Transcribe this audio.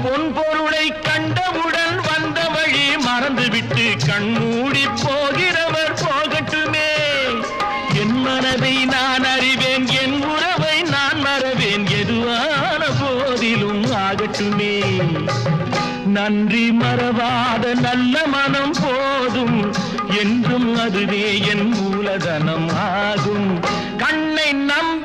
பொன் பொருளை கண்டவுடன் வந்த வழி மறந்துவிட்டு கண்மூடி போகிறவர் போகட்டுமே. என் மனதை நான் அறிவேன், என் உறவை நான் மறவேன், எதுவான போதிலும் ஆகட்டுமே. நன்றி மறவாத நல்ல மனம் போதும், என்றும் அதுவே என் மூலதனம் ஆகும். கண்ணை நம்பி